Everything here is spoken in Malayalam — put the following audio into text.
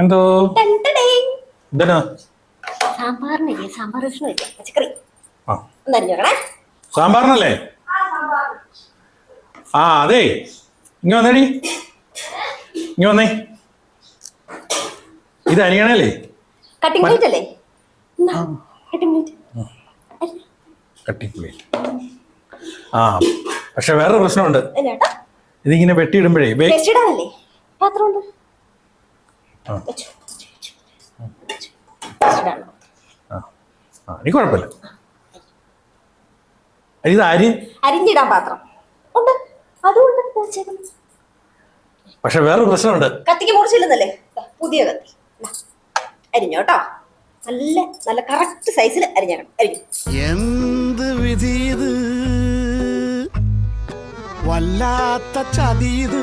എന്തോ എന്തിനാ സാമ്പാറിനില്ലേ സാമ്പാർ കഷ്ണം വെക്കാം പച്ചക്കറി ആ ഒന്നരിഞ്ഞോക്കണേ. സാമ്പാറിനല്ലേ? ആ അതെ, ഇങ്ങ വന്നേടി, ഇങ്ങ വന്നേ. ഇത് അരിയണല്ലേ? കട്ടിംഗ് പ്ലേറ്റ് അല്ലേ? Cutting plate. Cutting plate. ആ പക്ഷെ വേറൊരു പ്രശ്നമുണ്ട്. എന്നാട്ടാ? ഇതിങ്ങനെ വെട്ടിയിടുമ്പോഴേ ഇടാനല്ലേ പാത്രം ഉണ്ട്. എനിക്ക് കുഴപ്പമില്ല. ഇത് അരിഞ്ഞിടാൻ പാത്രം ഉണ്ട്, അതുകൊണ്ട് പക്ഷെ വേറൊരു പ്രശ്നമുണ്ട്. കത്തിക്ക് മുറിച്ചില്ലെന്നല്ലേ? പുതിയ കത്തി അരിഞ്ഞോട്ടോ. നല്ല നല്ല കറക്റ്റ് സൈസിൽ അരിഞ്ഞേക്കണം. അരിഞ്ഞു. എന്ത് വിധി ഇത്, വല്ലാത്ത ചതി ഇത്.